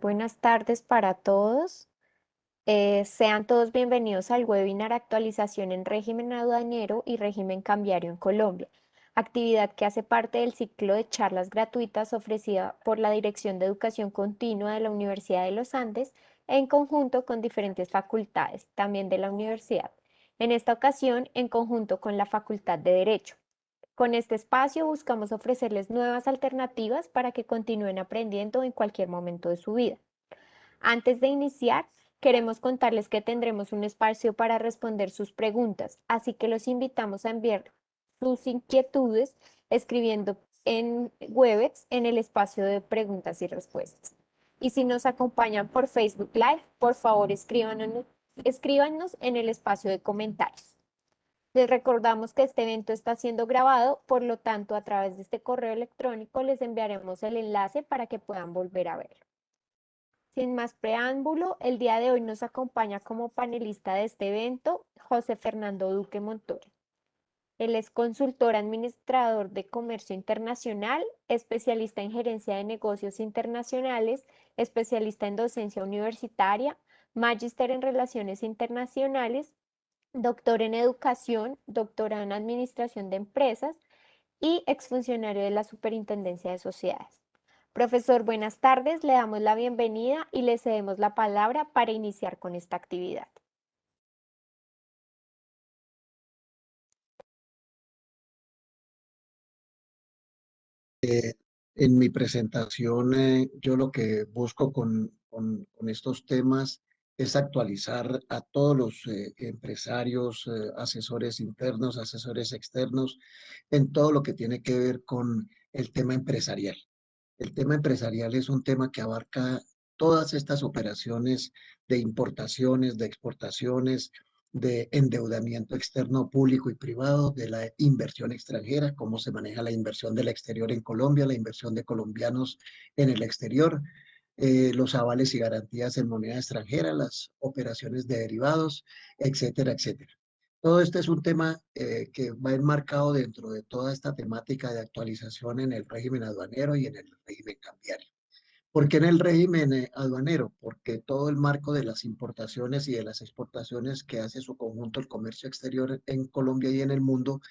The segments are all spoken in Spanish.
Buenas tardes para todos. Sean todos bienvenidos al webinar Actualización en régimen aduanero y régimen cambiario en Colombia, actividad que hace parte del ciclo de charlas gratuitas ofrecida por la Dirección de Educación Continua de la Universidad de los Andes en conjunto con diferentes facultades, también de la universidad. En esta ocasión, en conjunto con la Facultad de Derecho. Con este espacio buscamos ofrecerles nuevas alternativas para que continúen aprendiendo en cualquier momento de su vida. Antes de iniciar, queremos contarles que tendremos un espacio para responder sus preguntas, así que los invitamos a enviar sus inquietudes escribiendo en Webex en el espacio de preguntas y respuestas. Y si nos acompañan por Facebook Live, por favor escríbanos en el espacio de comentarios. Les recordamos que este evento está siendo grabado, por lo tanto, a través de este correo electrónico les enviaremos el enlace para que puedan volver a verlo. Sin más preámbulo, el día de hoy nos acompaña como panelista de este evento José Fernando Duque Montoro. Él es consultor administrador de comercio internacional, especialista en gerencia de negocios internacionales, especialista en docencia universitaria, magíster en relaciones internacionales, doctor en educación, doctorado en administración de empresas y exfuncionario de la Superintendencia de Sociedades. Profesor, buenas tardes, le damos la bienvenida y le cedemos la palabra para iniciar con esta actividad. En mi presentación, yo lo que busco con estos temas es actualizar a todos los empresarios, asesores internos, asesores externos, en todo lo que tiene que ver con el tema empresarial. El tema empresarial es un tema que abarca todas estas operaciones de importaciones, de exportaciones, de endeudamiento externo público y privado, de la inversión extranjera, cómo se maneja la inversión del exterior en Colombia, la inversión de colombianos en el exterior, los avales y garantías en moneda extranjera, las operaciones de derivados, etcétera, etcétera. Todo este es un tema que va enmarcado dentro de toda esta temática de actualización en el régimen aduanero y en el régimen cambiario. ¿Por qué en el régimen aduanero? Porque todo el marco de las importaciones y de las exportaciones que hace su conjunto el comercio exterior en Colombia y en el mundo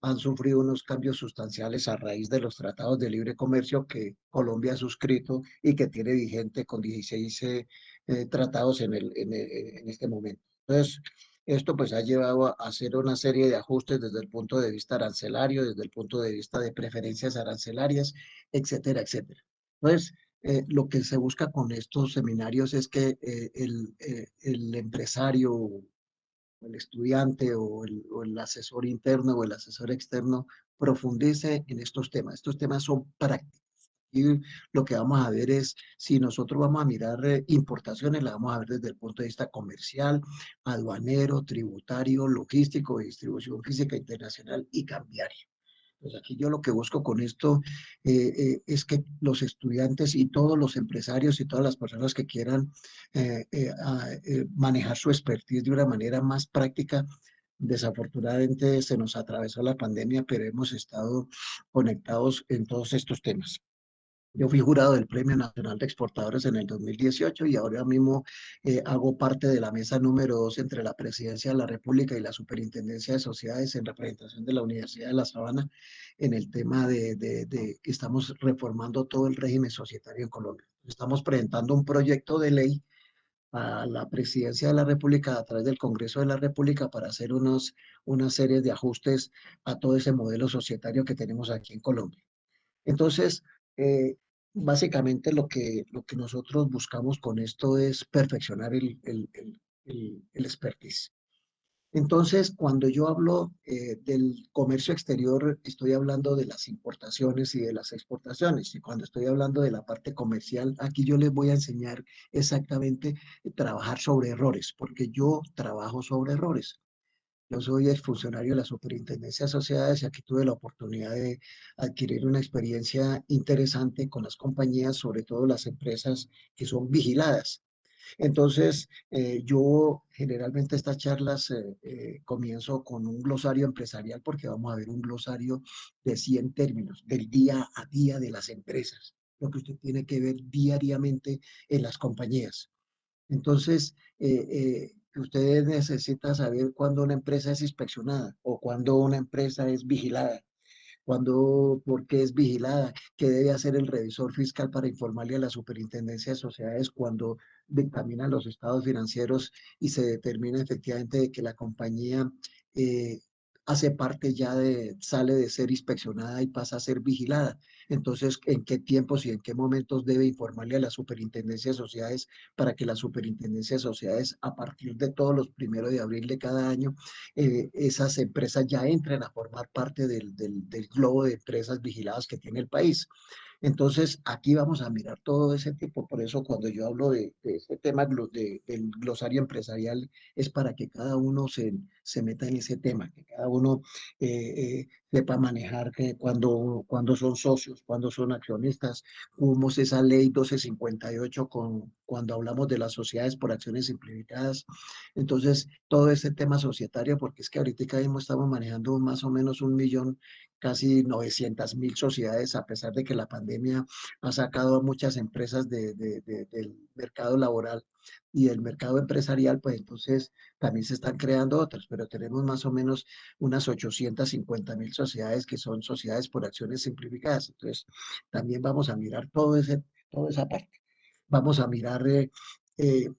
han sufrido unos cambios sustanciales a raíz de los tratados de libre comercio que Colombia ha suscrito y que tiene vigente con 16 tratados en este momento. Entonces, esto pues ha llevado a hacer una serie de ajustes desde el punto de vista arancelario, desde el punto de vista de preferencias arancelarias, etcétera, etcétera. Entonces, lo que se busca con estos seminarios es que el empresario o el estudiante o el asesor interno o el asesor externo profundice en estos temas. Estos temas son prácticos. Y lo que vamos a ver es, si nosotros vamos a mirar importaciones, la vamos a ver desde el punto de vista comercial, aduanero, tributario, logístico, de distribución física internacional y cambiario. Pues aquí yo lo que busco con esto es que los estudiantes y todos los empresarios y todas las personas que quieran manejar su expertise de una manera más práctica. Desafortunadamente se nos atravesó la pandemia, pero hemos estado conectados en todos estos temas. Yo fui jurado del Premio Nacional de Exportadores en el 2018 y ahora mismo hago parte de la mesa número 2 entre la Presidencia de la República y la Superintendencia de Sociedades en representación de la Universidad de La Sabana en el tema de que estamos reformando todo el régimen societario en Colombia. Estamos presentando un proyecto de ley a la Presidencia de la República a través del Congreso de la República para hacer una serie de ajustes a todo ese modelo societario que tenemos aquí en Colombia. Entonces, básicamente lo que nosotros buscamos con esto es perfeccionar el expertise. Entonces, cuando yo hablo del comercio exterior, estoy hablando de las importaciones y de las exportaciones. Y cuando estoy hablando de la parte comercial, aquí yo les voy a enseñar exactamente trabajar sobre errores, porque yo trabajo sobre errores. Yo soy exfuncionario de la Superintendencia de Sociedades y aquí tuve la oportunidad de adquirir una experiencia interesante con las compañías, sobre todo las empresas que son vigiladas. Entonces, yo generalmente estas charlas comienzo con un glosario empresarial porque vamos a ver un glosario de 100 términos del día a día de las empresas. lo que usted tiene que ver diariamente en las compañías. Entonces, usted necesita saber cuándo una empresa es inspeccionada o cuándo una empresa es vigilada, cuando, por qué es vigilada, qué debe hacer el revisor fiscal para informarle a la Superintendencia de Sociedades cuando dictamina los estados financieros y se determina efectivamente de que la compañía eh, hace parte ya de, sale de ser inspeccionada y pasa a ser vigilada. Entonces, ¿en qué tiempos y en qué momentos debe informarle a la Superintendencia de Sociedades para que la Superintendencia de Sociedades, a partir de todos los primeros de abril de cada año, esas empresas ya entren a formar parte del globo de empresas vigiladas que tiene el país? Entonces, aquí vamos a mirar todo ese tipo. Por eso, cuando yo hablo de este tema del glosario empresarial, es para que cada uno se meta en ese tema, que cada uno sepa manejar que cuando son socios, cuando son accionistas, cómo es esa ley 1258 cuando hablamos de las sociedades por acciones simplificadas. Entonces, todo ese tema societario, porque es que ahorita mismo estamos manejando más o menos 1 millón, casi 900.000 sociedades, a pesar de que la pandemia ha sacado a muchas empresas del mercado laboral y del mercado empresarial, pues entonces también se están creando otras, pero tenemos más o menos unas 850.000 sociedades que son sociedades por acciones simplificadas. Entonces, también vamos a mirar toda esa parte. Vamos a mirar eh,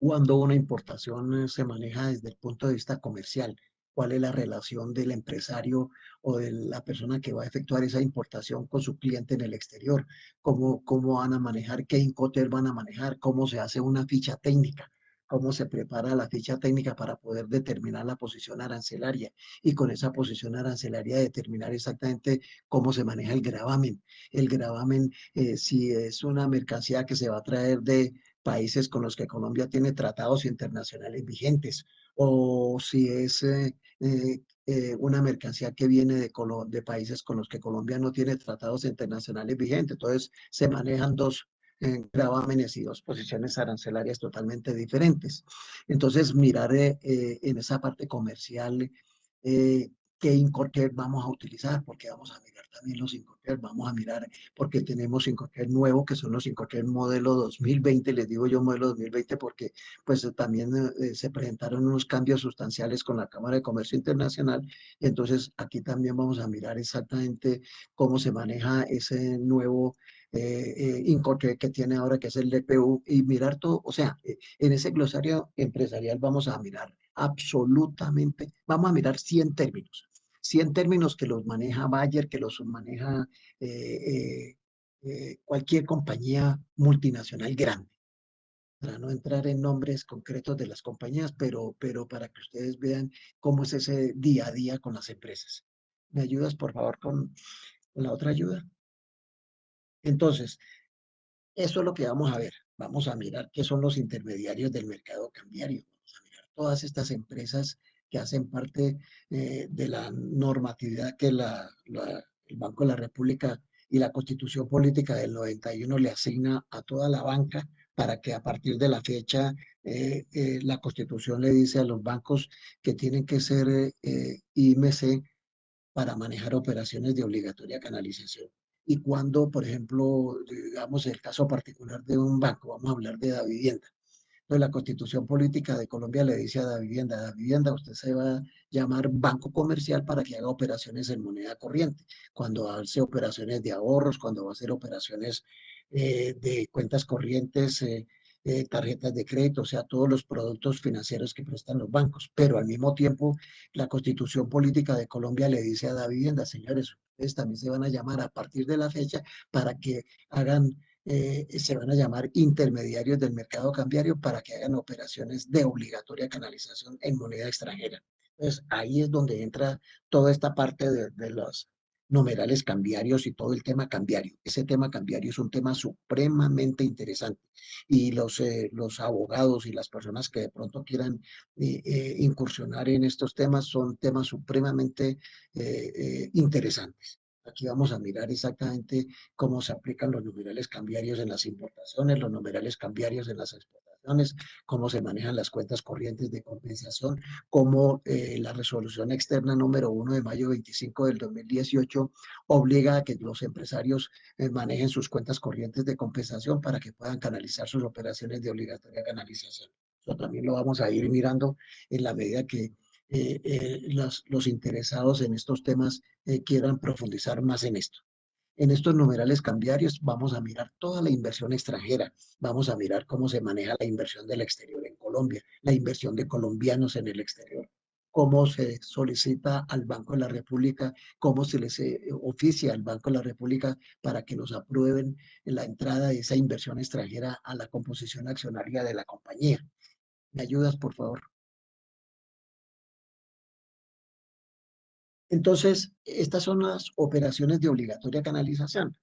cuando una importación se maneja desde el punto de vista comercial, cuál es la relación del empresario o de la persona que va a efectuar esa importación con su cliente en el exterior, cómo van a manejar, qué Incoter van a manejar, cómo se hace una ficha técnica, cómo se prepara la ficha técnica para poder determinar la posición arancelaria y con esa posición arancelaria determinar exactamente cómo se maneja el gravamen. El gravamen, si es una mercancía que se va a traer de países con los que Colombia tiene tratados internacionales vigentes, o si es una mercancía que viene de países con los que Colombia no tiene tratados internacionales vigentes. Entonces, se manejan dos gravámenes y dos posiciones arancelarias totalmente diferentes. Entonces, mirar en esa parte comercial qué Incoterm vamos a utilizar, porque vamos a mirar también los Incoterm, vamos a mirar porque tenemos Incoterm nuevo, que son los Incoterm modelo 2020, les digo yo modelo 2020 porque pues también se presentaron unos cambios sustanciales con la Cámara de Comercio Internacional, y entonces aquí también vamos a mirar exactamente cómo se maneja ese nuevo Incoterm que tiene ahora, que es el DPU, y mirar todo, o sea, en ese glosario empresarial vamos a mirar absolutamente, vamos a mirar 100 términos. 100 términos que los maneja Bayer, que los maneja eh, cualquier compañía multinacional grande, para no entrar en nombres concretos de las compañías, pero para que ustedes vean cómo es ese día a día con las empresas. ¿Me ayudas, por favor, con la otra ayuda? Entonces, eso es lo que vamos a ver. Vamos a mirar qué son los intermediarios del mercado cambiario. Vamos a mirar todas estas empresas que hacen parte de la normatividad que el Banco de la República y la Constitución Política del 91 le asigna a toda la banca para que a partir de la fecha la Constitución le dice a los bancos que tienen que ser IMC para manejar operaciones de obligatoria canalización. Y cuando, por ejemplo, digamos el caso particular de un banco, vamos a hablar de Davivienda. Entonces, la Constitución Política de Colombia le dice a Davivienda, usted se va a llamar banco comercial para que haga operaciones en moneda corriente. Cuando hace operaciones de ahorros, cuando va a hacer operaciones de cuentas corrientes, tarjetas de crédito, o sea, todos los productos financieros que prestan los bancos. Pero al mismo tiempo, la Constitución Política de Colombia le dice a Davivienda, señores, ustedes también se van a llamar a partir de la fecha para que hagan se van a llamar intermediarios del mercado cambiario para que hagan operaciones de obligatoria canalización en moneda extranjera. Entonces, ahí es donde entra toda esta parte de los numerales cambiarios y todo el tema cambiario. Ese tema cambiario es un tema supremamente interesante y los abogados y las personas que de pronto quieran incursionar en estos temas son temas supremamente interesantes. Aquí vamos a mirar exactamente cómo se aplican los numerales cambiarios en las importaciones, los numerales cambiarios en las exportaciones. exportaciones, cómo se manejan las cuentas corrientes de compensación, cómo la resolución externa número 1 de mayo 25 del 2018 obliga a que los empresarios manejen sus cuentas corrientes de compensación para que puedan canalizar sus operaciones de obligatoria canalización. Eso también lo vamos a ir mirando en la medida que los interesados en estos temas quieran profundizar más en esto. En estos numerales cambiarios vamos a mirar toda la inversión extranjera, vamos a mirar cómo se maneja la inversión del exterior en Colombia, la inversión de colombianos en el exterior, cómo se solicita al Banco de la República, cómo se les oficia al Banco de la República para que nos aprueben la entrada de esa inversión extranjera a la composición accionaria de la compañía. ¿Me ayudas, por favor? Entonces, estas son las operaciones de obligatoria canalización.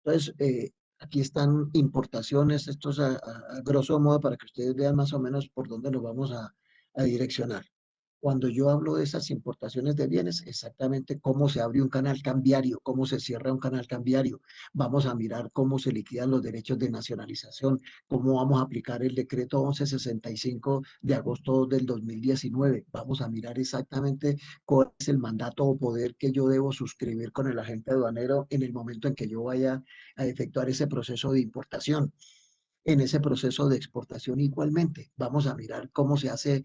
Entonces, aquí están importaciones, esto es a grosso modo para que ustedes vean más o menos por dónde nos vamos a direccionar. Cuando yo hablo de esas importaciones de bienes, exactamente cómo se abre un canal cambiario, cómo se cierra un canal cambiario. Vamos a mirar cómo se liquidan los derechos de nacionalización, cómo vamos a aplicar el decreto 1165 de agosto del 2019. Vamos a mirar exactamente cuál es el mandato o poder que yo debo suscribir con el agente aduanero en el momento en que yo vaya a efectuar ese proceso de importación. En ese proceso de exportación igualmente. Vamos a mirar cómo se hace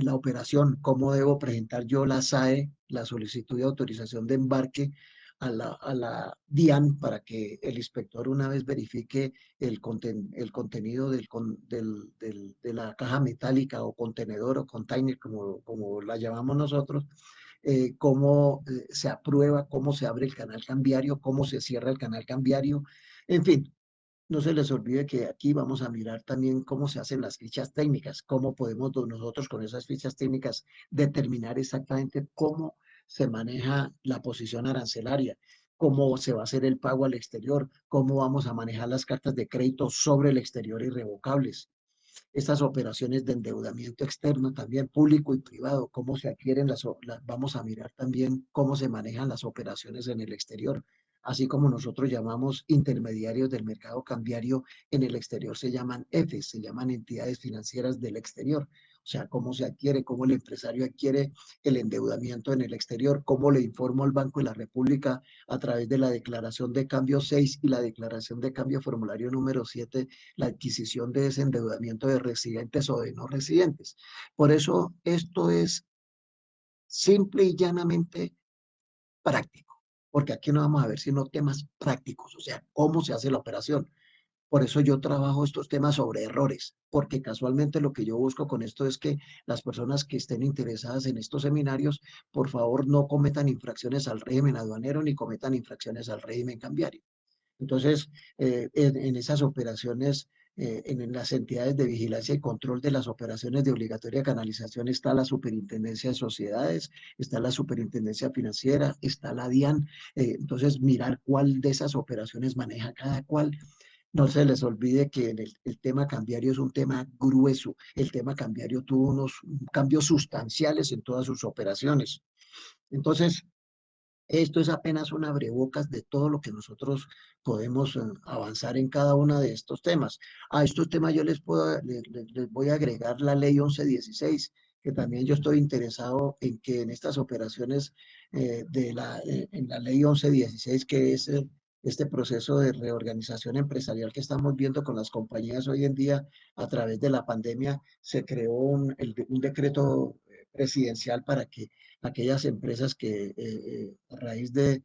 la operación, cómo debo presentar yo la SAE, la solicitud de autorización de embarque a la DIAN para que el inspector una vez verifique el contenido de la caja metálica o contenedor o container, como la llamamos nosotros, cómo se aprueba, cómo se abre el canal cambiario, cómo se cierra el canal cambiario, en fin, no se les olvide que aquí vamos a mirar también cómo se hacen las fichas técnicas, cómo podemos nosotros con esas fichas técnicas determinar exactamente cómo se maneja la posición arancelaria, cómo se va a hacer el pago al exterior, cómo vamos a manejar las cartas de crédito sobre el exterior irrevocables. Estas operaciones de endeudamiento externo también, público y privado, cómo se adquieren vamos a mirar también cómo se manejan las operaciones en el exterior, así como nosotros llamamos intermediarios del mercado cambiario, en el exterior se llaman EFES, se llaman entidades financieras del exterior. O sea, cómo se adquiere, cómo el empresario adquiere el endeudamiento en el exterior, cómo le informo al Banco de la República a través de la declaración de cambio 6 y la declaración de cambio formulario número 7 la adquisición de ese endeudamiento de residentes o de no residentes. Por eso esto es simple y llanamente práctico, porque aquí no vamos a ver sino temas prácticos, o sea, cómo se hace la operación. Por eso yo trabajo estos temas sobre errores, porque casualmente lo que yo busco con esto es que las personas que estén interesadas en estos seminarios, por favor, no cometan infracciones al régimen aduanero ni cometan infracciones al régimen cambiario. Entonces, en esas operaciones, en las entidades de vigilancia y control de las operaciones de obligatoria canalización está la Superintendencia de Sociedades, está la Superintendencia Financiera, está la DIAN. Entonces, mirar cuál de esas operaciones maneja cada cual. No se les olvide que el tema cambiario es un tema grueso. El tema cambiario tuvo unos cambios sustanciales en todas sus operaciones. Entonces, esto es apenas un abrebocas de todo lo que nosotros podemos avanzar en cada uno de estos temas. A estos temas yo les voy a agregar la ley 1116, que también yo estoy interesado en que en estas operaciones en la ley 1116, que es este proceso de reorganización empresarial que estamos viendo con las compañías hoy en día a través de la pandemia, se creó un decreto presidencial para que aquellas empresas que a raíz de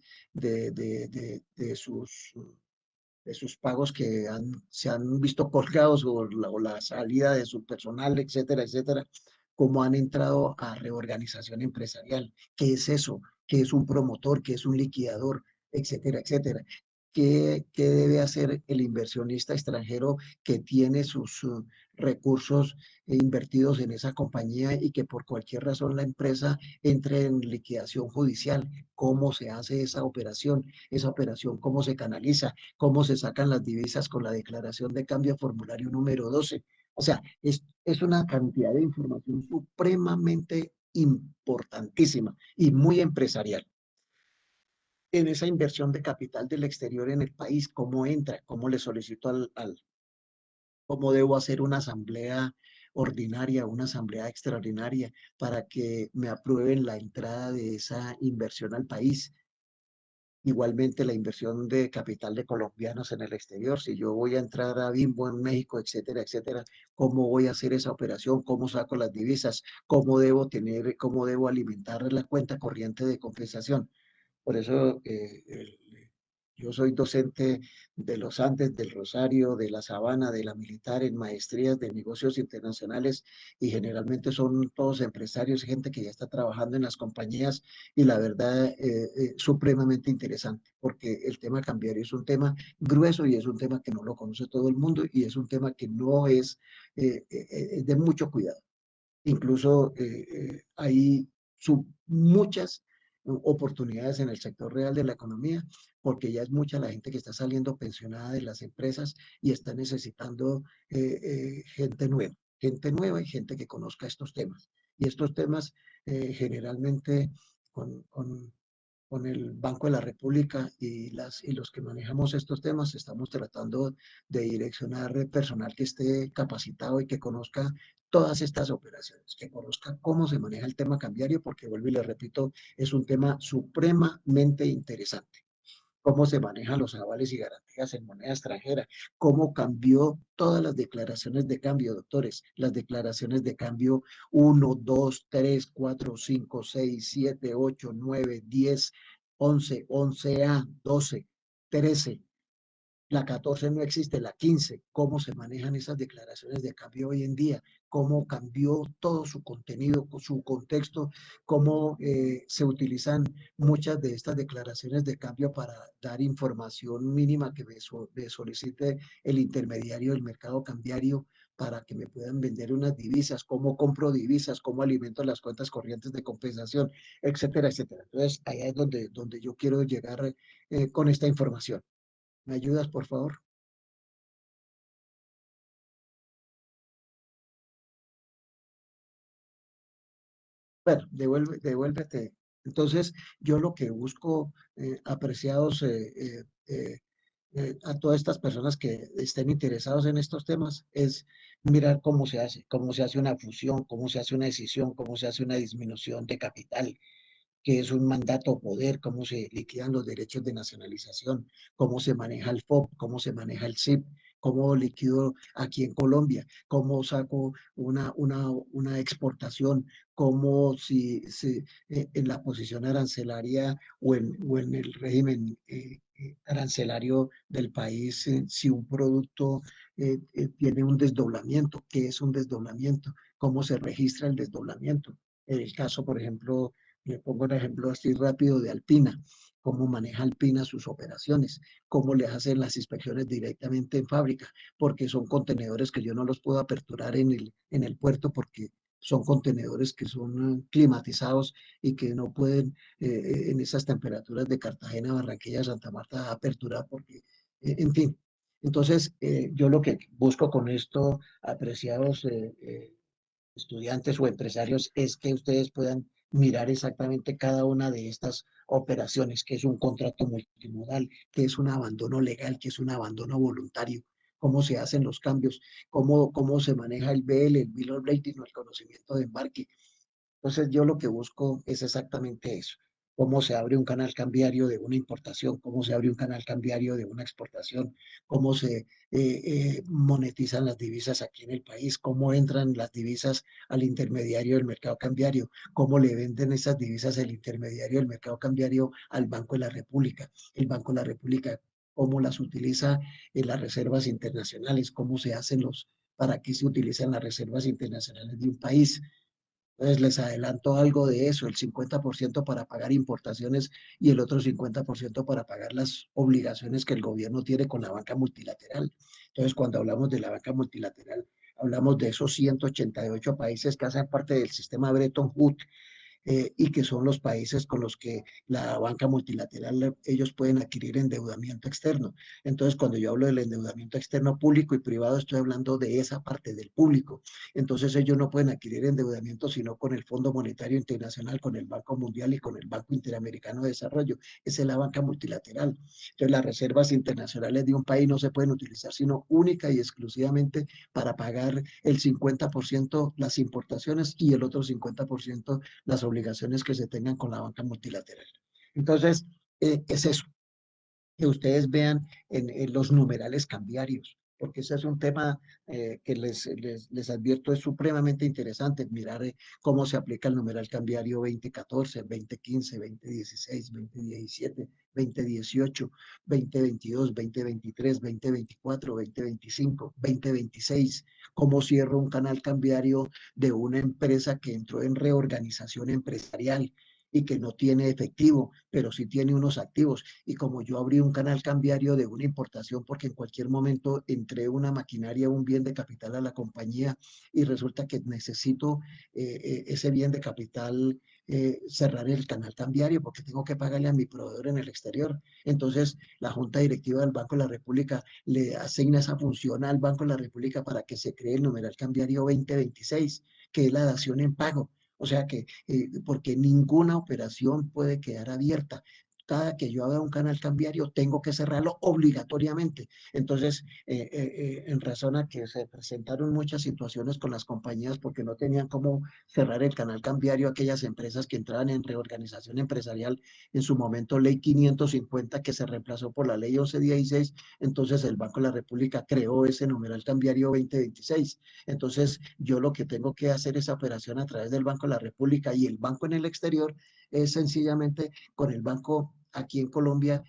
sus pagos que se han visto colgados o la salida de su personal, etcétera, etcétera, cómo han entrado a reorganización empresarial. ¿Qué es eso? ¿Qué es un promotor? ¿Qué es un liquidador? Etcétera, etcétera. ¿Qué debe hacer el inversionista extranjero que tiene sus recursos invertidos en esa compañía y que por cualquier razón la empresa entre en liquidación judicial? ¿Cómo se hace esa operación? Esa operación, ¿cómo se canaliza? ¿Cómo se sacan las divisas con la declaración de cambio formulario número 12? O sea, es una cantidad de información supremamente importantísima y muy empresarial. En esa inversión de capital del exterior en el país, cómo entra, cómo le solicito cómo debo hacer una asamblea ordinaria, una asamblea extraordinaria para que me aprueben la entrada de esa inversión al país. Igualmente la inversión de capital de colombianos en el exterior. Si yo voy a entrar a Bimbo en México, etcétera, etcétera, ¿cómo voy a hacer esa operación? ¿Cómo saco las divisas? ¿Cómo debo tener, cómo debo alimentar la cuenta corriente de compensación? Por eso yo soy docente de los Andes, del Rosario, de la Sabana, de la Militar, en maestrías de negocios internacionales y generalmente son todos empresarios, gente que ya está trabajando en las compañías y la verdad supremamente interesante porque el tema cambiario es un tema grueso y es un tema que no lo conoce todo el mundo y es un tema que no es de mucho cuidado. Incluso hay muchas oportunidades en el sector real de la economía, porque ya es mucha la gente que está saliendo pensionada de las empresas y está necesitando gente nueva y gente que conozca estos temas. Y estos temas generalmente con con el Banco de la República y los que manejamos estos temas, estamos tratando de direccionar personal que esté capacitado y que conozca todas estas operaciones, que conozca cómo se maneja el tema cambiario, porque vuelvo y le repito, es un tema supremamente interesante. Cómo se manejan los avales y garantías en moneda extranjera, cómo cambió todas las declaraciones de cambio, doctores, las declaraciones de cambio 1, 2, 3, 4, 5, 6, 7, 8, 9, 10, 11, 11A, 12, 13, la 14 no existe, la 15. ¿Cómo se manejan esas declaraciones de cambio hoy en día? ¿Cómo cambió todo su contenido, su contexto? ¿Cómo se utilizan muchas de estas declaraciones de cambio para dar información mínima que me solicite el intermediario del mercado cambiario para que me puedan vender unas divisas? ¿Cómo compro divisas? ¿Cómo alimento las cuentas corrientes de compensación? Etcétera, etcétera. Entonces, allá es donde yo quiero llegar con esta información. ¿Me ayudas, por favor? Bueno, devuélvete. Entonces, yo lo que busco, apreciados, a todas estas personas que estén interesados en estos temas, es mirar cómo se hace una fusión, cómo se hace una decisión, cómo se hace una disminución de capital, qué es un mandato o poder, cómo se liquidan los derechos de nacionalización, cómo se maneja el FOB, cómo se maneja el SIP, cómo liquido aquí en Colombia, cómo saco una exportación, cómo si en la posición arancelaria o en el régimen arancelario del país, si un producto tiene un desdoblamiento, ¿qué es un desdoblamiento? ¿Cómo se registra el desdoblamiento? En el caso, por ejemplo, le pongo un ejemplo así rápido de Alpina, cómo maneja Alpina sus operaciones, cómo le hacen las inspecciones directamente en fábrica, porque son contenedores que yo no los puedo aperturar en el puerto porque son contenedores que son climatizados y que no pueden en esas temperaturas de Cartagena, Barranquilla, Santa Marta aperturar porque, en fin. Entonces, yo lo que busco con esto, apreciados estudiantes o empresarios es que ustedes puedan mirar exactamente cada una de estas operaciones, que es un contrato multimodal, que es un abandono legal, que es un abandono voluntario, cómo se hacen los cambios, cómo se maneja el BL, el Bill of Lading o el conocimiento de embarque, entonces yo lo que busco es exactamente eso, cómo se abre un canal cambiario de una importación, cómo se abre un canal cambiario de una exportación, cómo se monetizan las divisas aquí en el país, cómo entran las divisas al intermediario del mercado cambiario, cómo le venden esas divisas el intermediario del mercado cambiario al Banco de la República, el Banco de la República, cómo las utiliza en las reservas internacionales, cómo se hacen para qué se utilizan las reservas internacionales de un país. Entonces les adelanto algo de eso, el 50% para pagar importaciones y el otro 50% para pagar las obligaciones que el gobierno tiene con la banca multilateral. Entonces cuando hablamos de la banca multilateral, hablamos de esos 188 países que hacen parte del sistema Bretton Woods, y que son los países con los que la banca multilateral, ellos pueden adquirir endeudamiento externo. Entonces, cuando yo hablo del endeudamiento externo público y privado, estoy hablando de esa parte del público. Entonces, ellos no pueden adquirir endeudamiento sino con el Fondo Monetario Internacional, con el Banco Mundial y con el Banco Interamericano de Desarrollo. Esa es la banca multilateral. Entonces, las reservas internacionales de un país no se pueden utilizar sino única y exclusivamente para pagar el 50% las importaciones y el otro 50% las obligaciones que se tengan con la banca multilateral. Entonces, es eso, que ustedes vean en los numerales cambiarios, porque ese es un tema que les advierto es supremamente interesante, mirar cómo se aplica el numeral cambiario 2014, 2015, 2016, 2017, 2018, 2022, 2023, 2024, 2025, 2026, cómo cierra un canal cambiario de una empresa que entró en reorganización empresarial y que no tiene efectivo, pero sí tiene unos activos. Y como yo abrí un canal cambiario de una importación, porque en cualquier momento entré una maquinaria, un bien de capital a la compañía y resulta que necesito ese bien de capital, cerrar el canal cambiario porque tengo que pagarle a mi proveedor en el exterior. Entonces, la Junta Directiva del Banco de la República le asigna esa función al Banco de la República para que se cree el numeral cambiario 2026, que es la dación en pago. O sea que, porque ninguna operación puede quedar abierta. Cada que yo haga un canal cambiario, tengo que cerrarlo obligatoriamente. Entonces, en razón a que se presentaron muchas situaciones con las compañías porque no tenían cómo cerrar el canal cambiario, aquellas empresas que entraban en reorganización empresarial, en su momento ley 550 que se reemplazó por la ley 1116, entonces el Banco de la República creó ese numeral cambiario 2026. Entonces, yo lo que tengo que hacer esa operación a través del Banco de la República y el banco en el exterior es sencillamente con el banco aquí en Colombia,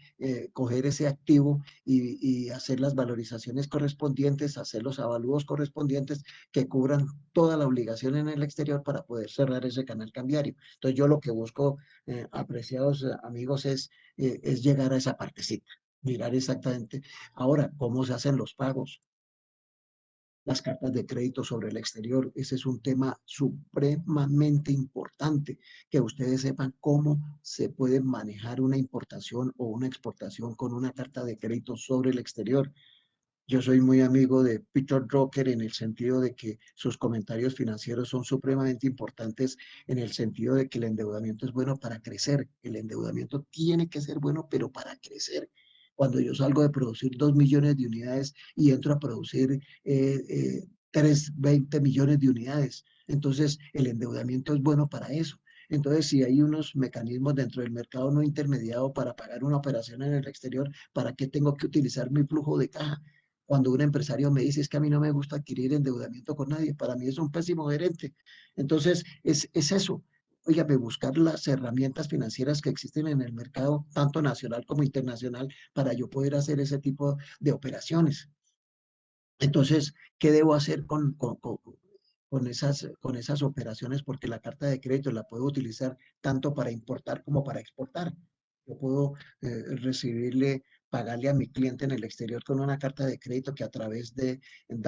coger ese activo y hacer las valorizaciones correspondientes, hacer los avalúos correspondientes que cubran toda la obligación en el exterior para poder cerrar ese canal cambiario. Entonces yo lo que busco, apreciados amigos, es llegar a esa partecita, mirar exactamente ahora cómo se hacen los pagos, las cartas de crédito sobre el exterior. Ese es un tema supremamente importante, que ustedes sepan cómo se puede manejar una importación o una exportación con una carta de crédito sobre el exterior. Yo soy muy amigo de Peter Drucker en el sentido de que sus comentarios financieros son supremamente importantes en el sentido de que el endeudamiento es bueno para crecer. El endeudamiento tiene que ser bueno, pero para crecer. Cuando yo salgo de producir 2 millones de unidades y entro a producir 20 millones de unidades, entonces el endeudamiento es bueno para eso. Entonces, si hay unos mecanismos dentro del mercado no intermediado para pagar una operación en el exterior, ¿para qué tengo que utilizar mi flujo de caja? Cuando un empresario me dice es que a mí no me gusta adquirir endeudamiento con nadie, para mí es un pésimo gerente. Entonces, es eso. Óigame, buscar las herramientas financieras que existen en el mercado, tanto nacional como internacional, para yo poder hacer ese tipo de operaciones. Entonces, ¿qué debo hacer con esas operaciones? Porque la carta de crédito la puedo utilizar tanto para importar como para exportar. Yo puedo recibirle, pagarle a mi cliente en el exterior con una carta de crédito que a través de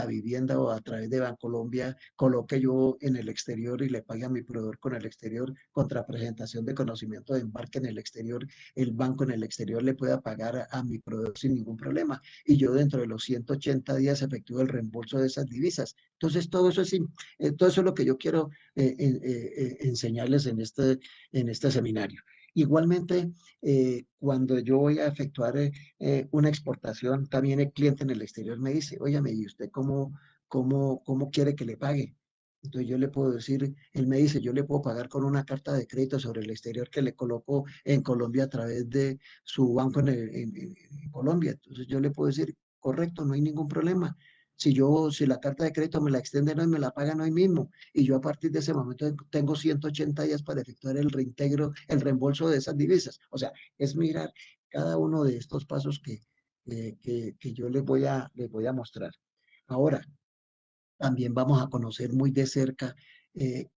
Vivienda o a través de Bancolombia coloque yo en el exterior y le pague a mi proveedor con el exterior contra presentación de conocimiento de embarque en el exterior. El banco en el exterior le pueda pagar a mi proveedor sin ningún problema y yo dentro de los 180 días efectúo el reembolso de esas divisas. Entonces, todo eso es lo que yo quiero enseñarles en este seminario. Igualmente, cuando yo voy a efectuar una exportación, también el cliente en el exterior me dice, óyame, ¿y usted cómo quiere que le pague? Entonces yo le puedo decir, él me dice, yo le puedo pagar con una carta de crédito sobre el exterior que le coloco en Colombia a través de su banco en Colombia. Entonces yo le puedo decir, correcto, no hay ningún problema. Si la carta de crédito me la extienden hoy, me la pagan hoy mismo. Y yo a partir de ese momento tengo 180 días para efectuar el reintegro, el reembolso de esas divisas. O sea, es mirar cada uno de estos pasos que yo les voy a mostrar. Ahora, también vamos a conocer muy de cerca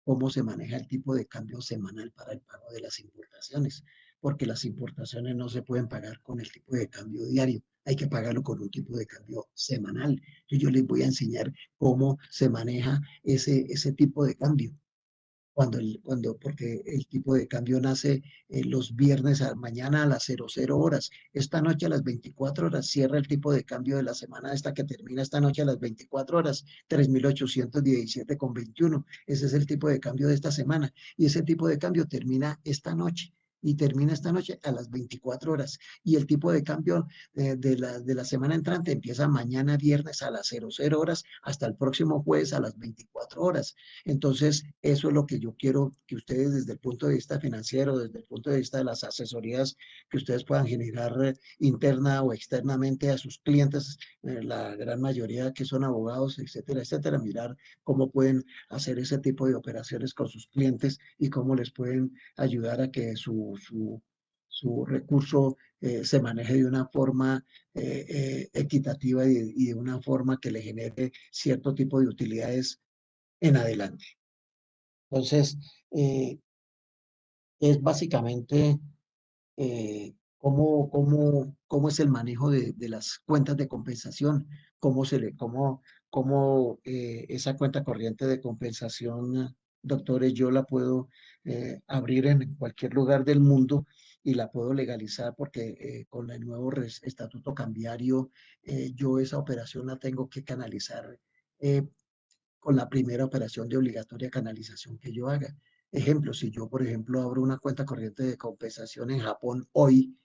cómo se maneja el tipo de cambio semanal para el pago de las importaciones, porque las importaciones no se pueden pagar con el tipo de cambio diario, hay que pagarlo con un tipo de cambio semanal. Entonces yo les voy a enseñar cómo se maneja ese tipo de cambio. porque el tipo de cambio nace los viernes mañana a las 00 horas. Esta noche a las 24 horas cierra el tipo de cambio de la semana esta que termina esta noche a las 24 horas, 3.817,21. Ese es el tipo de cambio de esta semana. Y ese tipo de cambio termina esta noche. Y termina esta noche a las 24 horas. Y el tipo de cambio de la semana entrante empieza mañana viernes a las 00 horas hasta el próximo jueves a las 24 horas. Entonces, eso es lo que yo quiero que ustedes desde el punto de vista financiero, desde el punto de vista de las asesorías que ustedes puedan generar interna o externamente a sus clientes, la gran mayoría que son abogados, etcétera, etcétera, mirar cómo pueden hacer ese tipo de operaciones con sus clientes y cómo les pueden ayudar a que su recurso se maneje de una forma equitativa y de una forma que le genere cierto tipo de utilidades en adelante. Entonces, eh, es básicamente cómo es el manejo de las cuentas de compensación, cómo esa cuenta corriente de compensación, doctores, yo la puedo abrir en cualquier lugar del mundo y la puedo legalizar porque con el nuevo estatuto cambiario, yo esa operación la tengo que canalizar eh, con la primera operación de obligatoria canalización que yo haga. Ejemplo, si yo, por ejemplo, abro una cuenta corriente de compensación en Japón hoy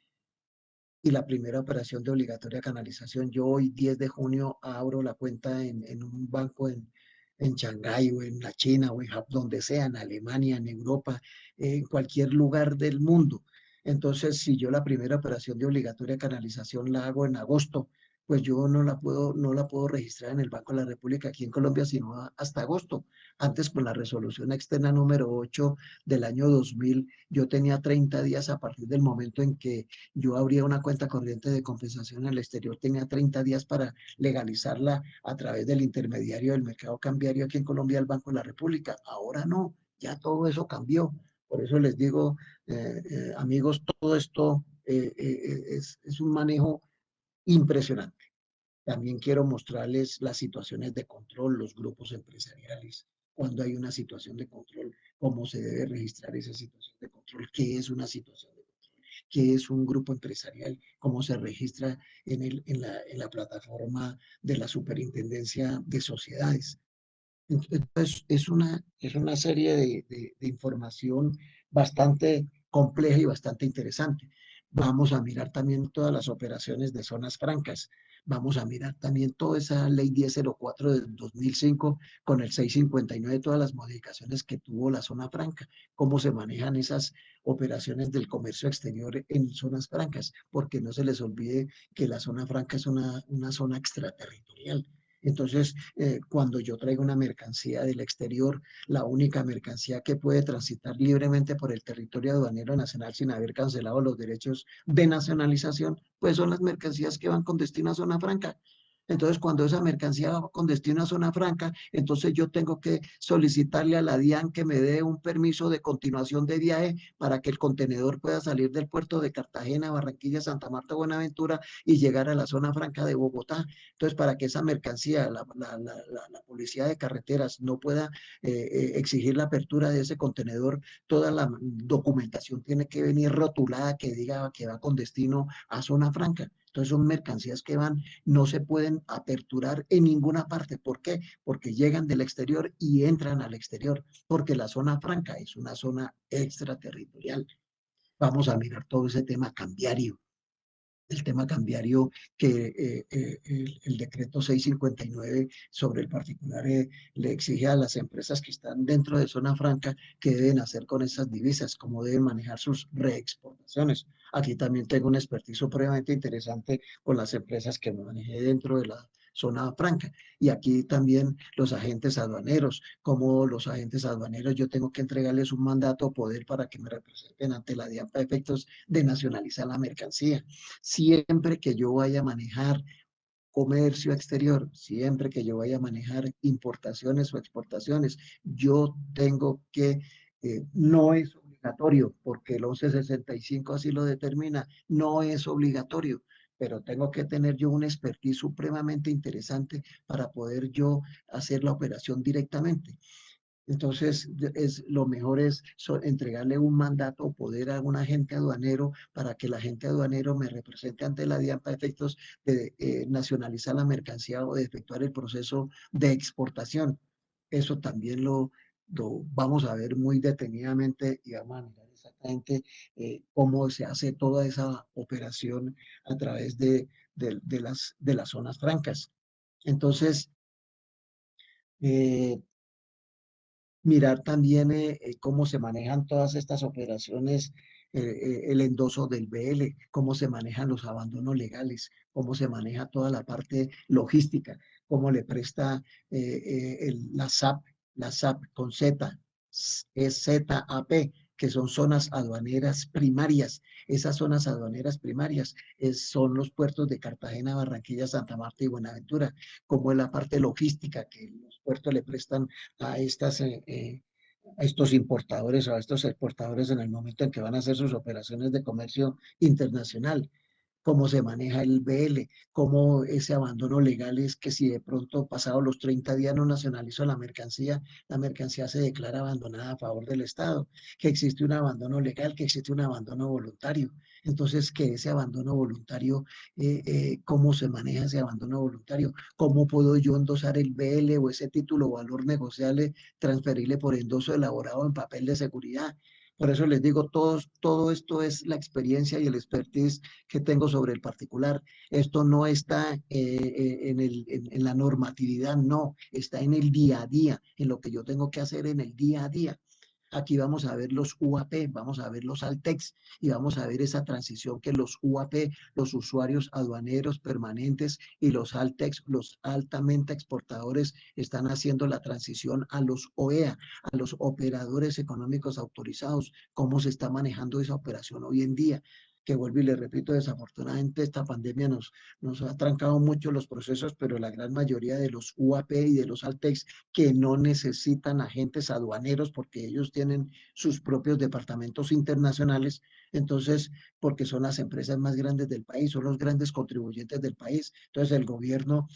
y la primera operación de obligatoria canalización, yo hoy 10 de junio abro la cuenta en un banco en Shanghái o en la China o en Japón, donde sea, en Alemania, en Europa, en cualquier lugar del mundo. Entonces, si yo la primera operación de obligatoria canalización la hago en agosto, pues yo no la puedo registrar en el Banco de la República aquí en Colombia, sino hasta agosto. Antes, con la resolución externa número 8 del año 2000, yo tenía 30 días a partir del momento en que yo abría una cuenta corriente de compensación en el exterior, tenía 30 días para legalizarla a través del intermediario del mercado cambiario aquí en Colombia, el Banco de la República. Ahora no, ya todo eso cambió. Por eso les digo, amigos, todo esto es un manejo impresionante. También quiero mostrarles las situaciones de control, los grupos empresariales, cuando hay una situación de control, cómo se debe registrar esa situación de control, qué es una situación de control, qué es un grupo empresarial, cómo se registra en la plataforma de la Superintendencia de Sociedades. Entonces, es una serie de información bastante compleja y bastante interesante. Vamos a mirar también todas las operaciones de zonas francas. Vamos a mirar también toda esa ley 1004 de 2005 con el 659, todas las modificaciones que tuvo la zona franca, cómo se manejan esas operaciones del comercio exterior en zonas francas, porque no se les olvide que la zona franca es una zona extraterritorial. Entonces, cuando yo traigo una mercancía del exterior, la única mercancía que puede transitar libremente por el territorio aduanero nacional sin haber cancelado los derechos de nacionalización, pues son las mercancías que van con destino a zona franca. Entonces, cuando esa mercancía va con destino a zona franca, entonces yo tengo que solicitarle a la DIAN que me dé un permiso de continuación de viaje para que el contenedor pueda salir del puerto de Cartagena, Barranquilla, Santa Marta, Buenaventura y llegar a la zona franca de Bogotá. Entonces, para que esa mercancía, la policía de carreteras no pueda exigir la apertura de ese contenedor, toda la documentación tiene que venir rotulada que diga que va con destino a zona franca. Entonces son mercancías que van, no se pueden aperturar en ninguna parte. ¿Por qué? Porque llegan del exterior y entran al exterior, porque la zona franca es una zona extraterritorial. Vamos a mirar todo ese tema cambiario, el tema cambiario que el decreto 659 sobre el particular le exige a las empresas que están dentro de zona franca que deben hacer con esas divisas, cómo deben manejar sus reexportaciones. Aquí también tengo un expertise supremamente interesante con las empresas que manejé dentro de la zona franca. Y aquí también los agentes aduaneros, como los agentes aduaneros, yo tengo que entregarles un mandato o poder para que me representen ante la DIAN para efectos de nacionalizar la mercancía. Siempre que yo vaya a manejar comercio exterior, siempre que yo vaya a manejar importaciones o exportaciones, yo tengo que, no es obligatorio, porque el 1165 así lo determina, no es obligatorio, pero tengo que tener yo un expertise supremamente interesante para poder yo hacer la operación directamente. Entonces, lo mejor es entregarle un mandato o poder a un agente aduanero para que el agente aduanero me represente ante la DIAN para efectos de nacionalizar la mercancía o de efectuar el proceso de exportación. Eso también lo vamos a ver muy detenidamente y vamos a mirar exactamente cómo se hace toda esa operación a través de las zonas francas. Entonces, eh, mirar también cómo se manejan todas estas operaciones, el endoso del BL, cómo se manejan los abandonos legales, cómo se maneja toda la parte logística, cómo le presta la SAP con Z, es ZAP, que son zonas aduaneras primarias. Esas zonas aduaneras primarias son los puertos de Cartagena, Barranquilla, Santa Marta y Buenaventura, como es la parte logística que los puertos le prestan a a estos importadores o a estos exportadores en el momento en que van a hacer sus operaciones de comercio internacional, cómo se maneja el BL, cómo ese abandono legal es que si de pronto pasados los 30 días no nacionalizó la mercancía se declara abandonada a favor del Estado, que existe un abandono legal, que existe un abandono voluntario. Entonces, que ese abandono voluntario, ¿cómo se maneja ese abandono voluntario? ¿Cómo puedo yo endosar el BL o ese título o valor negociable, transferirle por endoso elaborado en papel de seguridad? Por eso les digo, todo esto es la experiencia y el expertise que tengo sobre el particular. Esto no está en la normatividad, no, está en el día a día, en lo que yo tengo que hacer en el día a día. Aquí vamos a ver los UAP, vamos a ver los Altex y vamos a ver esa transición que los UAP, los usuarios aduaneros permanentes y los Altex, los altamente exportadores, están haciendo la transición a los OEA, a los operadores económicos autorizados. ¿Cómo se está manejando esa operación hoy en día? Que vuelvo y le repito, desafortunadamente esta pandemia nos ha trancado mucho los procesos, pero la gran mayoría de los UAP y de los Altex que no necesitan agentes aduaneros porque ellos tienen sus propios departamentos internacionales, entonces, porque son las empresas más grandes del país, son los grandes contribuyentes del país. Entonces, el gobierno,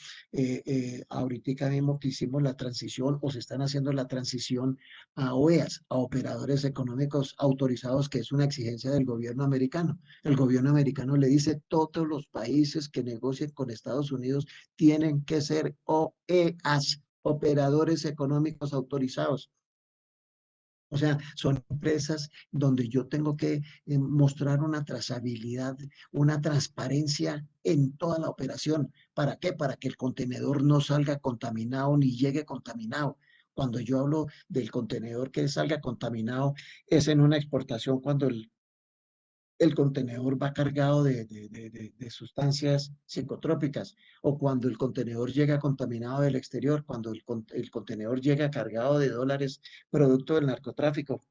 ahorita mismo que hicimos la transición o se están haciendo la transición a OEAs, a operadores económicos autorizados, que es una exigencia del gobierno americano. El gobierno americano le dice, todos los países que negocien con Estados Unidos tienen que ser OEAs, operadores económicos autorizados. O sea, son empresas donde yo tengo que mostrar una trazabilidad, una transparencia en toda la operación. ¿Para qué? Para que el contenedor no salga contaminado ni llegue contaminado. Cuando yo hablo del contenedor que salga contaminado, es en una exportación cuando el contenedor va cargado de sustancias psicotrópicas o cuando el contenedor llega contaminado del exterior, cuando el contenedor llega cargado de dólares producto del narcotráfico.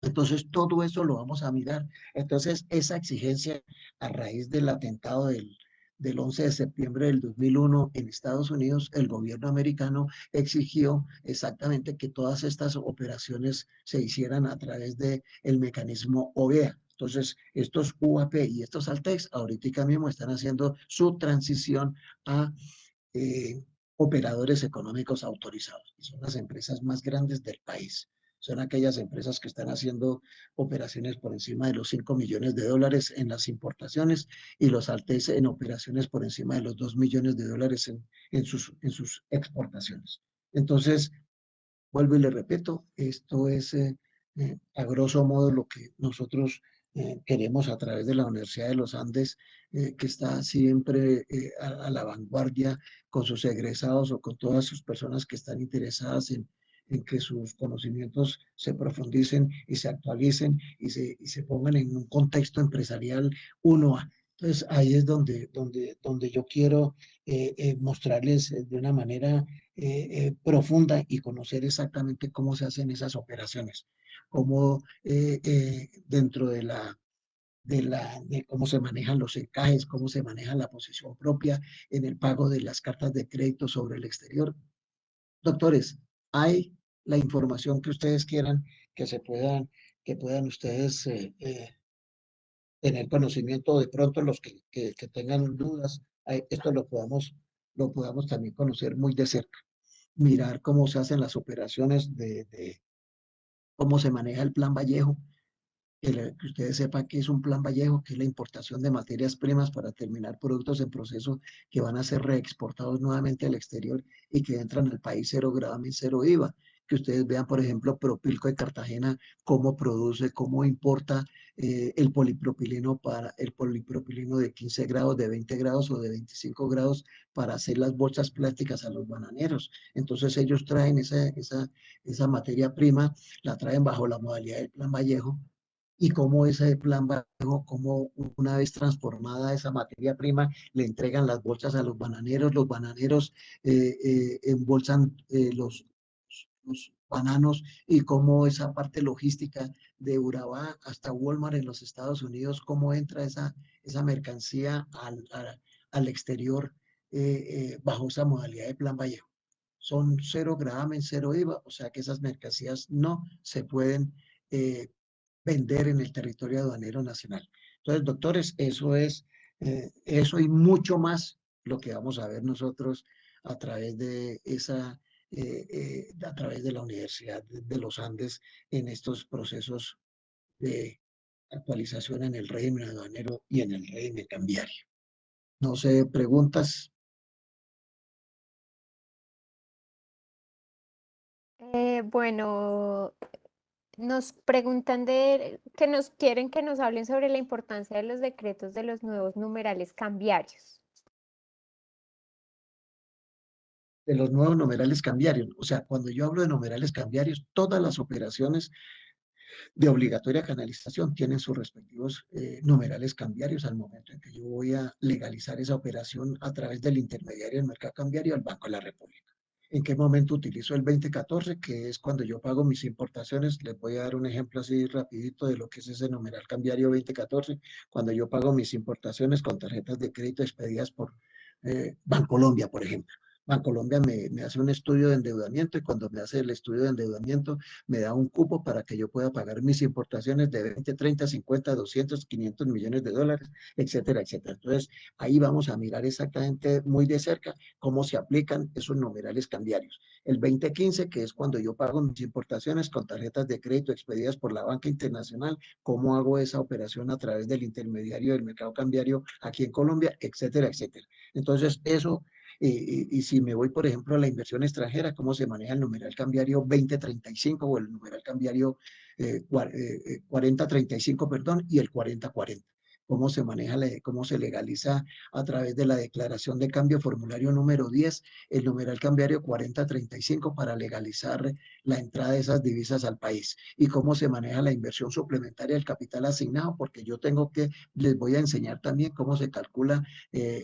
Entonces, todo eso lo vamos a mirar. Entonces, esa exigencia a raíz del atentado del 11 de septiembre del 2001 en Estados Unidos, el gobierno americano exigió exactamente que todas estas operaciones se hicieran a través del mecanismo OEA. Entonces, estos UAP y estos Altex ahorita mismo están haciendo su transición a operadores económicos autorizados. Y son las empresas más grandes del país. Son aquellas empresas que están haciendo operaciones por encima de los 5 millones de dólares en las importaciones y los Altes en operaciones por encima de los 2 millones de dólares en sus exportaciones. Entonces, vuelvo y le repito, esto es a grosso modo lo que nosotros queremos a través de la Universidad de los Andes, que está siempre a la vanguardia con sus egresados o con todas sus personas que están interesadas en que sus conocimientos se profundicen y se actualicen y se pongan en un contexto empresarial uno a. Entonces ahí es donde yo quiero mostrarles de una manera profunda y conocer exactamente cómo se hacen esas operaciones, cómo dentro de cómo se manejan los encajes, cómo se maneja la posición propia en el pago de las cartas de crédito sobre el exterior. Doctores, hay la información que ustedes quieran que que puedan ustedes tener conocimiento, de pronto los que tengan dudas, esto lo podamos también conocer muy de cerca. mirar cómo se hacen las operaciones de cómo se maneja el Plan Vallejo, que ustedes sepan que es un Plan Vallejo, que es la importación de materias primas para terminar productos en proceso que van a ser reexportados nuevamente al exterior y que entran al país cero gravamen, cero IVA. Que ustedes vean, por ejemplo, Propilco de Cartagena, cómo produce, cómo importa el polipropileno de 15 grados, de 20 grados o de 25 grados para hacer las bolsas plásticas a los bananeros. Entonces ellos traen esa materia prima, la traen bajo la modalidad del Plan Vallejo y cómo ese plan bajo, cómo una vez transformada esa materia prima, le entregan las bolsas a los bananeros embolsan los bananos y cómo esa parte logística de Urabá hasta Walmart en los Estados Unidos, cómo entra esa mercancía al exterior bajo esa modalidad de plan Vallejo. Son cero gravamen, cero IVA, o sea que esas mercancías no se pueden eh, vender en el territorio aduanero nacional. Entonces, doctores, eso es, eso y mucho más lo que vamos a ver nosotros a través de a través de la Universidad de los Andes en estos procesos de actualización en el régimen aduanero y en el régimen cambiario. No sé, preguntas. Bueno, nos preguntan que nos quieren que nos hablen sobre la importancia de los decretos de los nuevos numerales cambiarios. De los nuevos numerales cambiarios. O sea, cuando yo hablo de numerales cambiarios, todas las operaciones de obligatoria canalización tienen sus respectivos numerales cambiarios al momento en que yo voy a legalizar esa operación a través del intermediario del mercado cambiario al Banco de la República. ¿En qué momento utilizo el 2014? Que es cuando yo pago mis importaciones. Les voy a dar un ejemplo así rapidito de lo que es ese numeral cambiario 2014. Cuando yo pago mis importaciones con tarjetas de crédito expedidas por Bancolombia, por ejemplo. Bancolombia me hace un estudio de endeudamiento y cuando me hace el estudio de endeudamiento me da un cupo para que yo pueda pagar mis importaciones de 20, 30, 50, 200, 500 millones de dólares, etcétera, etcétera. Entonces, ahí vamos a mirar exactamente muy de cerca cómo se aplican esos numerales cambiarios. El 2015, que es cuando yo pago mis importaciones con tarjetas de crédito expedidas por la banca internacional, cómo hago esa operación a través del intermediario del mercado cambiario aquí en Colombia, etcétera, etcétera. Entonces, eso y si me voy, por ejemplo, a la inversión extranjera, cómo se maneja el numeral cambiario 2035 o el numeral cambiario 4035, perdón, y el 4040. Cómo se maneja, cómo se legaliza a través de la declaración de cambio formulario número 10, el numeral cambiario 4035 para legalizar la entrada de esas divisas al país. Y cómo se maneja la inversión suplementaria del capital asignado, porque yo tengo que, les voy a enseñar también cómo se calcula,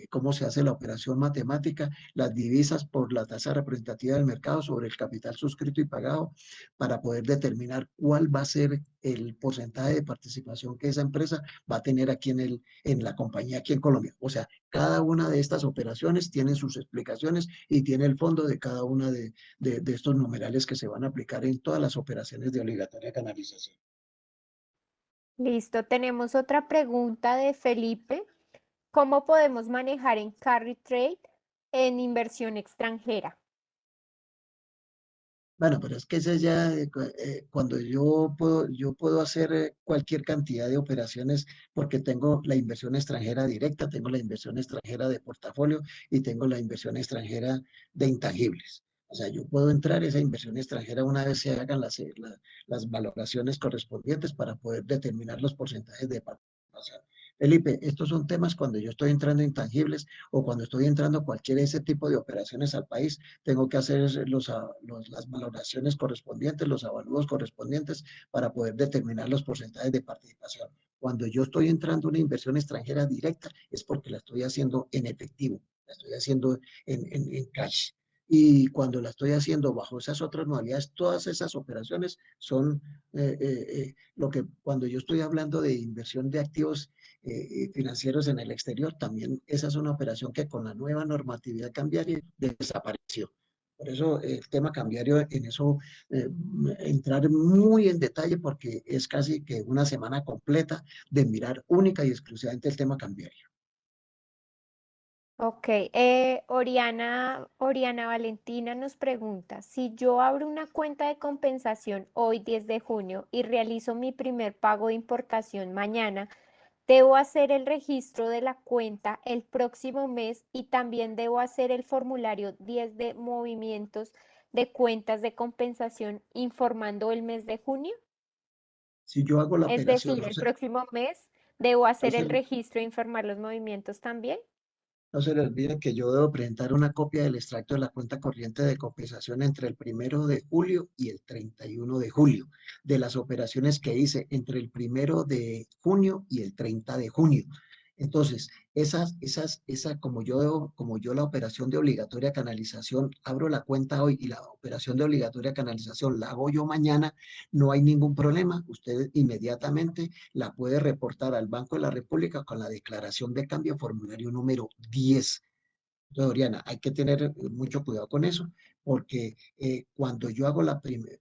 cómo se hace la operación matemática, las divisas por la tasa representativa del mercado sobre el capital suscrito y pagado, para poder determinar cuál va a ser el porcentaje de participación que esa empresa va a tener aquí en la compañía aquí en Colombia. O sea, cada una de estas operaciones tiene sus explicaciones y tiene el fondo de cada una de estos numerales que se van a aplicar en todas las operaciones de obligatoria canalización. Listo, tenemos otra pregunta de Felipe. ¿Cómo podemos manejar en carry trade en inversión extranjera? Bueno, pero es que ese ya, cuando yo puedo hacer cualquier cantidad de operaciones porque tengo la inversión extranjera directa, tengo la inversión extranjera de portafolio y tengo la inversión extranjera de intangibles. O sea, yo puedo entrar esa inversión extranjera una vez se hagan las valoraciones correspondientes para poder determinar los porcentajes de participación. Felipe, estos son temas cuando yo estoy entrando en intangibles o cuando estoy entrando cualquier ese tipo de operaciones al país tengo que hacer las valoraciones correspondientes, los avalúos correspondientes para poder determinar los porcentajes de participación. Cuando yo estoy entrando a una inversión extranjera directa es porque la estoy haciendo en efectivo, la estoy haciendo en cash. Y cuando la estoy haciendo bajo esas otras modalidades, todas esas operaciones son lo que cuando yo estoy hablando de inversión de activos financieros en el exterior, también esa es una operación que con la nueva normatividad cambiaria desapareció. Por eso el tema cambiario, en eso entrar muy en detalle porque es casi que una semana completa de mirar única y exclusivamente el tema cambiario. Ok, Oriana Valentina nos pregunta, si yo abro una cuenta de compensación hoy 10 de junio y realizo mi primer pago de importación mañana, ¿debo hacer el registro de la cuenta el próximo mes y también debo hacer el formulario 10 de movimientos de cuentas de compensación informando el mes de junio? Si yo hago la Es operación, decir, el próximo mes debo no hacer se, el registro e informar los movimientos también. no se le olvide que yo debo presentar una copia del extracto de la cuenta corriente de compensación entre el 1 de julio y el 31 de julio, de las operaciones que hice entre el 1 de junio y el 30 de junio. Entonces, como yo la operación de obligatoria canalización, abro la cuenta hoy y la operación de obligatoria canalización la hago yo mañana, no hay ningún problema. Usted inmediatamente la puede reportar al Banco de la República con la declaración de cambio formulario número 10. Entonces, Oriana, hay que tener mucho cuidado con eso, porque cuando yo hago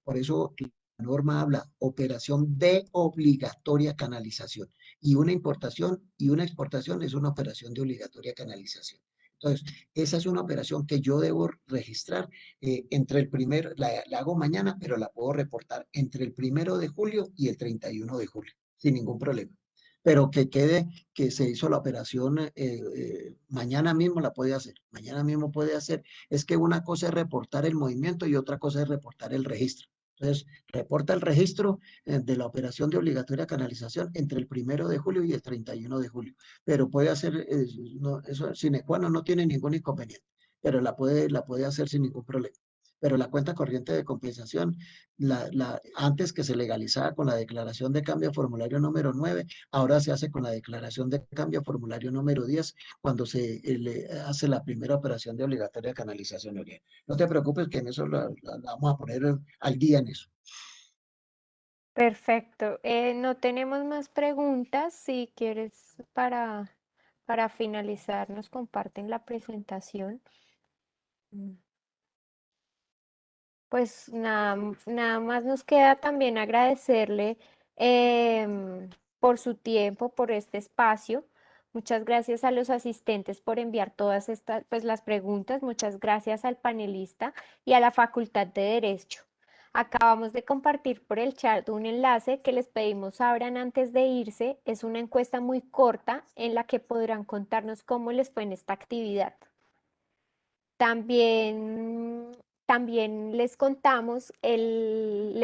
por eso la norma habla operación de obligatoria canalización, y una importación y una exportación es una operación de obligatoria canalización. Entonces, esa es una operación que yo debo registrar la hago mañana, pero la puedo reportar entre el 1 de julio y el 31 de julio, sin ningún problema. Pero que quede que se hizo la operación, mañana mismo la puede hacer, mañana mismo puede hacer. Es que una cosa es reportar el movimiento y otra cosa es reportar el registro. Entonces, reporta el registro de la operación de obligatoria canalización entre el 1 de julio y el 31 de julio. Pero puede hacer, no, eso sine qua non no tiene ningún inconveniente, pero la puede hacer sin ningún problema. Pero la cuenta corriente de compensación, antes que se legalizaba con la declaración de cambio formulario número 9, ahora se hace con la declaración de cambio formulario número 10 cuando se le hace la primera operación de obligatoria canalización, Oriana. No te preocupes que en eso la vamos a poner al día en eso. Perfecto. No tenemos más preguntas. Si quieres, para finalizar, nos comparten la presentación. Mm. Pues nada más nos queda también agradecerle por su tiempo, por este espacio. Muchas gracias a los asistentes por enviar todas estas, pues las preguntas. Muchas gracias al panelista y a la Facultad de Derecho. Acabamos de compartir por el chat un enlace que les pedimos abran antes de irse. Es una encuesta muy corta en la que podrán contarnos cómo les fue en esta actividad. También, también les compartimos el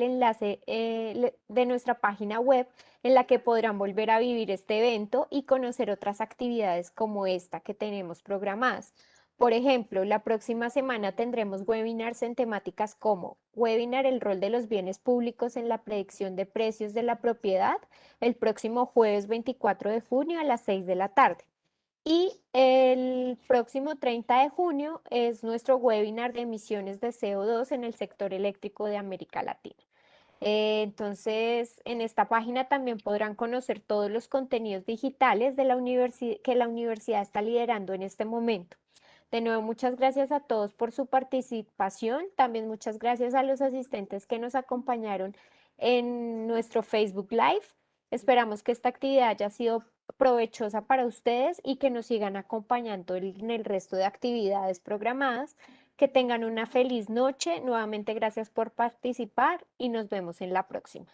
enlace de nuestra página web en la que podrán volver a vivir este evento y conocer otras actividades como esta que tenemos programadas. Por ejemplo, la próxima semana tendremos webinars en temáticas como webinar el rol de los bienes públicos en la predicción de precios de la propiedad, el próximo jueves 24 de junio a las 6 de la tarde. Y el próximo 30 de junio es nuestro webinar de emisiones de CO2 en el sector eléctrico de América Latina. Entonces, en esta página también podrán conocer todos los contenidos digitales de que la universidad está liderando en este momento. De nuevo, muchas gracias a todos por su participación. También muchas gracias a los asistentes que nos acompañaron en nuestro Facebook Live. Esperamos que esta actividad haya sido provechosa para ustedes y que nos sigan acompañando en el resto de actividades programadas. Que tengan una feliz noche. Nuevamente, gracias por participar y nos vemos en la próxima.